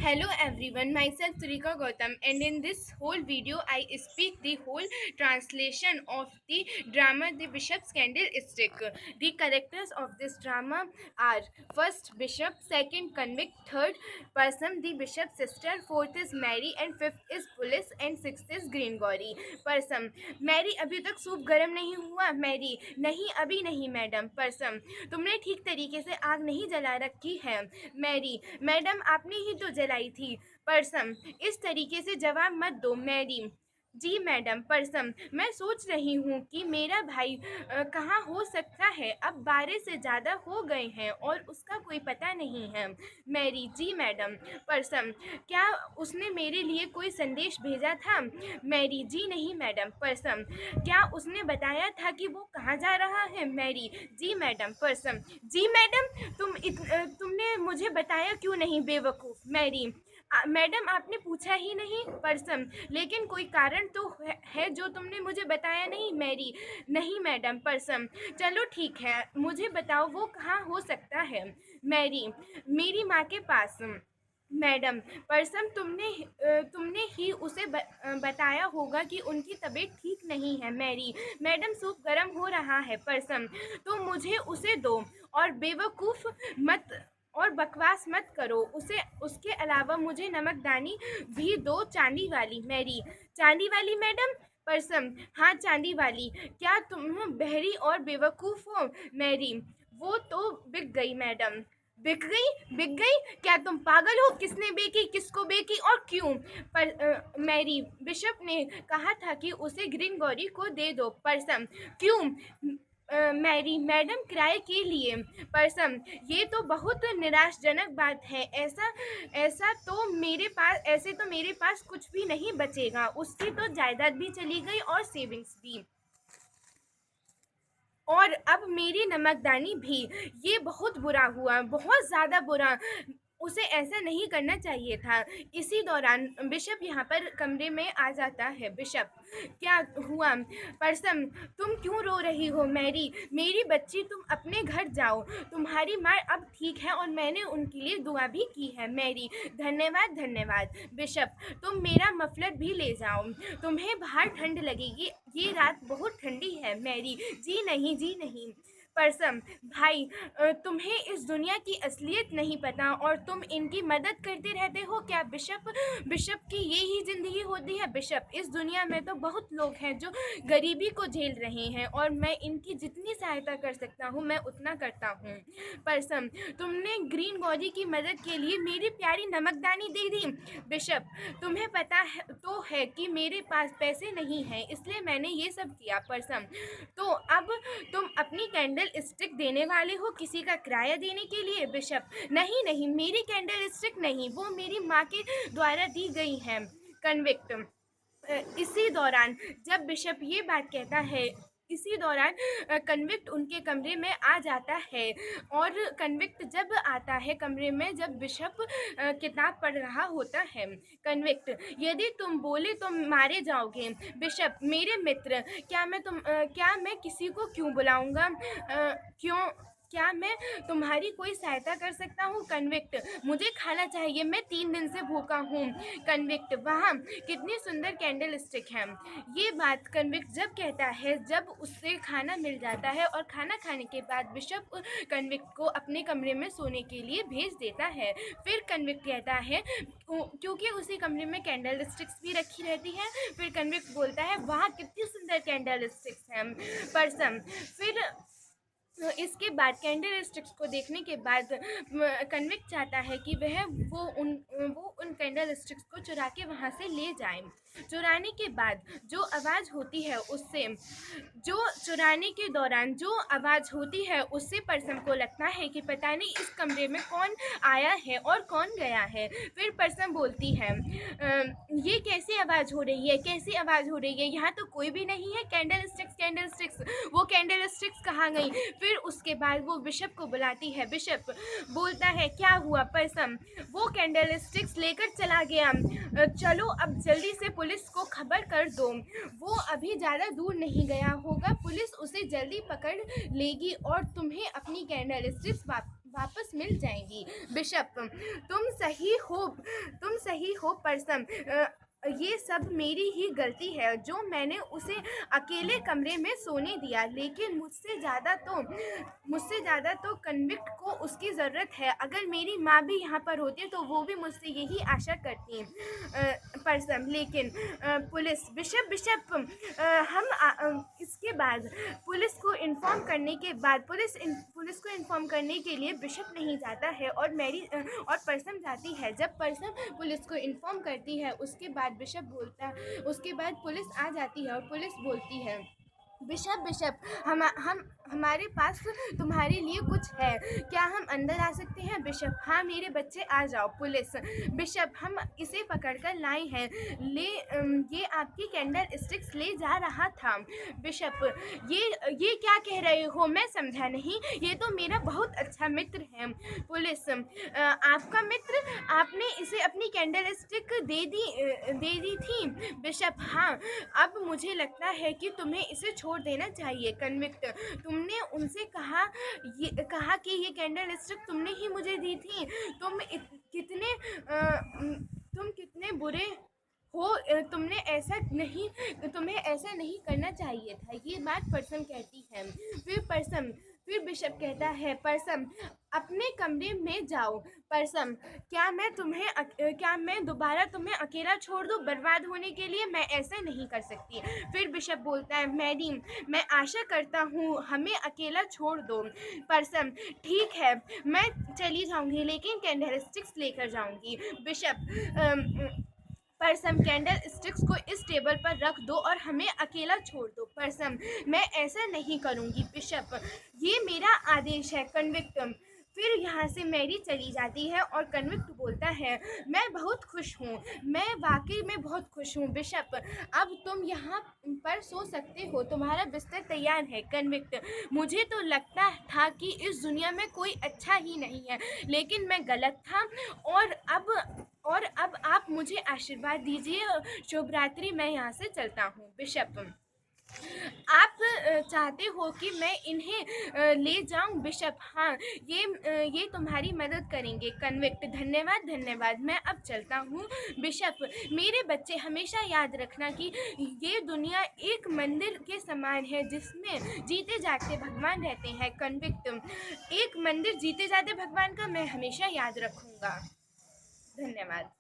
Hello everyone, myself Surika Gautam, and in this whole video I speak the whole translation of the drama The Bishop's Candlestick. The characters of this drama are first Bishop, second convict, third person the Bishop's sister, fourth is Mary and fifth is police and sixth is Greengory. Person Mary अभी तक soup गर्म नहीं हुआ. Mary नहीं अभी नहीं madam. Person तुमने ठीक तरीके से आग नहीं जला रखी है. मैरी मैडम आपने ही तो जलाई थी. पर्सन इस तरीके से जवाब मत दो. मैरी जी मैडम. पर्सन मैं सोच रही हूँ कि मेरा भाई कहाँ हो सकता है. अब 12 से ज़्यादा हो गए हैं और उसका कोई पता नहीं है. मैरी जी मैडम. पर्सन क्या उसने मेरे लिए कोई संदेश भेजा था. मैरी जी नहीं मैडम. पर्सन क्या उसने बताया था कि वो कहाँ जा रहा है. मैरी जी मैडम. पर्सन जी मैडम तुमने मुझे बताया क्यों नहीं बेवकूफ़. मैरी मैडम आपने पूछा ही नहीं. पर्सन लेकिन कोई कारण तो है जो तुमने मुझे बताया नहीं. मैरी नहीं मैडम. पर्सन चलो ठीक है, मुझे बताओ वो कहाँ हो सकता है. मैरी मेरी माँ के पास. मैडम. पर्सन तुमने ही उसे बताया होगा कि उनकी तबीयत ठीक नहीं है. मैरी मैडम सूप गर्म हो रहा है. पर्सन तो मुझे उसे दो और बेवकूफ़ मत और बकवास मत करो. उसके अलावा मुझे नमकदानी भी दो, चांदी वाली. मैरी चांदी वाली मैडम. पर्सन हाँ चांदी वाली. क्या तुम बहरी और बेवकूफ़ हो. मैरी वो तो बिक गई मैडम. बिक गई. क्या तुम पागल हो. किसने बेची, किसको बेची और क्यों. मैरी बिशप ने कहा था कि उसे ग्रीनगोरी को दे दो. पर्सन क्यों. मैरी मैडम किराए के लिए. पर्सन ये तो बहुत निराशजनक बात है. ऐसे तो मेरे पास कुछ भी नहीं बचेगा. उसकी तो जायदाद भी चली गई और सेविंग्स भी, और अब मेरी नमकदानी भी. ये बहुत बुरा हुआ, बहुत ज़्यादा बुरा. उसे ऐसा नहीं करना चाहिए था. इसी दौरान बिशप यहाँ पर कमरे में आ जाता है. बिशप क्या हुआ. पर्सन तुम क्यों रो रही हो. मैरी मेरी बच्ची तुम अपने घर जाओ. तुम्हारी माँ अब ठीक है और मैंने उनके लिए दुआ भी की है. मैरी धन्यवाद धन्यवाद. बिशप तुम मेरा मफलर भी ले जाओ. तुम्हें बाहर ठंड लगेगी, ये रात बहुत ठंडी है. मैरी जी नहीं जी नहीं. पर्सन भाई तुम्हें इस दुनिया की असलियत नहीं पता और तुम इनकी मदद करते रहते हो क्या. बिशप की ये ही ज़िंदगी होती है. बिशप इस दुनिया में तो बहुत लोग हैं जो गरीबी को झेल रहे हैं और मैं इनकी जितनी सहायता कर सकता हूँ मैं उतना करता हूँ. पर्सन तुमने ग्रीन गॉजी की मदद के लिए मेरी प्यारी नमकदानी दे दी. बिशप तुम्हें पता है कि मेरे पास पैसे नहीं हैं, इसलिए मैंने ये सब किया. पर्सन तो अब तुम अपनी कैंडल स्टिक देने वाले हो किसी का किराया देने के लिए. बिशप नहीं नहीं मेरी कैंडल स्टिक नहीं, वो मेरी माँ के द्वारा दी गई है. कन्विक्ट इसी दौरान जब बिशप ये बात कहता है, इसी दौरान कन्विक्ट उनके कमरे में आ जाता है. और कन्विक्ट जब आता है कमरे में, जब बिशप किताब पढ़ रहा होता है. कन्विक्ट यदि तुम बोले तो मारे जाओगे. बिशप मेरे मित्र, क्या मैं किसी को क्यों बुलाऊंगा. क्यों क्या मैं तुम्हारी कोई सहायता कर सकता हूँ. कन्विक्ट मुझे खाना चाहिए, मैं 3 दिन से भूखा हूँ. कन्विक्ट वहाँ कितनी सुंदर कैंडल स्टिक है. ये बात कन्विक्ट जब कहता है, जब उससे खाना मिल जाता है और खाना खाने के बाद बिशप कन्विक्ट को अपने कमरे में सोने के लिए भेज देता है. फिर कन्विक्ट कहता है, क्योंकि उसी कमरे में कैंडल स्टिक्स भी रखी रहती हैं, फिर कन्विक्ट बोलता है वहाँ कितनी सुंदर कैंडल स्टिक्स हैं. पर्सन फिर इसके बाद कैंडल स्टिक्स को देखने के बाद कन्विक्ट चाहता है कि वो उन कैंडल स्टिक्स को चुरा के वहाँ से ले जाए. चुराने के बाद जो आवाज़ होती है उससे चुराने के दौरान जो आवाज़ होती है उससे पर्सन को लगता है कि पता नहीं इस कमरे में कौन आया है और कौन गया है. फिर पर्सन बोलती है, ये कैसी आवाज़ हो रही है, कैसी आवाज़ हो रही है, यहाँ तो कोई भी नहीं है. कैंडल स्टिक्स वो कैंडल स्टिक्स कहाँ गई. फिर उसके बाद वो बिशप को बुलाती है. बिशप बोलता है क्या हुआ. पर्सन वो कैंडल स्टिक्स लेकर चला गया. चलो अब जल्दी से पुलिस को खबर कर दो. वो अभी ज़्यादा दूर नहीं गया होगा, पुलिस उसे जल्दी पकड़ लेगी और तुम्हें अपनी कैंडल स्टिक्स वापस मिल जाएंगी। बिशप, तुम सही हो परसम। ये सब मेरी ही गलती है जो मैंने उसे अकेले कमरे में सोने दिया, लेकिन मुझसे ज़्यादा तो कन्विक्ट को उसकी ज़रूरत है। अगर मेरी माँ भी यहाँ पर होती तो वो भी मुझसे यही आशा करती। परसम, लेकिन पुलिस, बिशप, इसके बाद पुलिस को इन्फॉर्म करने के लिए बिशप नहीं जाता है और परसम जाती है। जब परसम पुलिस को इन्फॉर्म करती है, उसके बाद पुलिस आ जाती है और पुलिस बोलती है, बिशप, हम हमारे पास तुम्हारे लिए कुछ है, क्या हम अंदर आ सकते हैं? बिशप, हाँ मेरे बच्चे आ जाओ। पुलिस, बिशप, हम इसे पकड़कर लाए हैं, ये आपकी कैंडल स्टिक्स ले जा रहा था। बिशप, ये क्या कह रहे हो? मैं समझा नहीं, ये तो मेरा बहुत अच्छा मित्र है। पुलिस, आपका मित्र? आपने इसे अपनी कैंडल स्टिक दे दी थी? बिशप, हाँ, अब मुझे लगता है कि तुम्हें इसे छोड़ देना चाहिए। कन्विक्ट, तुमने उनसे कहा कि ये कैंडल स्टिक तुमने ही मुझे दी थी। तुम कितने बुरे हो। तुम्हें ऐसा नहीं करना चाहिए था। ये बात परसम कहती है। फिर बिशप कहता है, परसम, अपने कमरे में जाओ। परसम, क्या मैं दोबारा तुम्हें अकेला छोड़ दूं बर्बाद होने के लिए? मैं ऐसा नहीं कर सकती। फिर बिशप बोलता है, मैडम, मैं आशा करता हूँ हमें अकेला छोड़ दो। परसम, ठीक है, मैं चली जाऊंगी, लेकिन कैंडल स्टिक्स लेकर जाऊंगी। बिशप, परसम, कैंडल स्टिक्स को इस टेबल पर रख दो और हमें अकेला छोड़ दो। परसम, मैं ऐसा नहीं करूंगी। बिशप, ये मेरा आदेश है। कन्विक्ट, फिर यहाँ से मैरी चली जाती है और कन्विक्ट बोलता है, मैं बहुत खुश हूँ, मैं वाकई में बहुत खुश हूँ। बिशप, अब तुम यहाँ पर सो सकते हो, तुम्हारा बिस्तर तैयार है। कन्विक्ट, मुझे तो लगता था कि इस दुनिया में कोई अच्छा ही नहीं है, लेकिन मैं गलत था, और अब आप मुझे आशीर्वाद दीजिए। शुभ रात्रि, मैं यहाँ से चलता हूँ। बिशप, आप चाहते हो कि मैं इन्हें ले जाऊं? बिशप, हाँ, ये तुम्हारी मदद करेंगे। कन्विक्ट, धन्यवाद, मैं अब चलता हूँ। बिशप, मेरे बच्चे, हमेशा याद रखना कि ये दुनिया एक मंदिर के समान है जिसमें जीते जागते भगवान रहते हैं। कन्विक्ट, एक मंदिर जीते जागते भगवान का मैं हमेशा याद रखूंगा। धन्यवाद।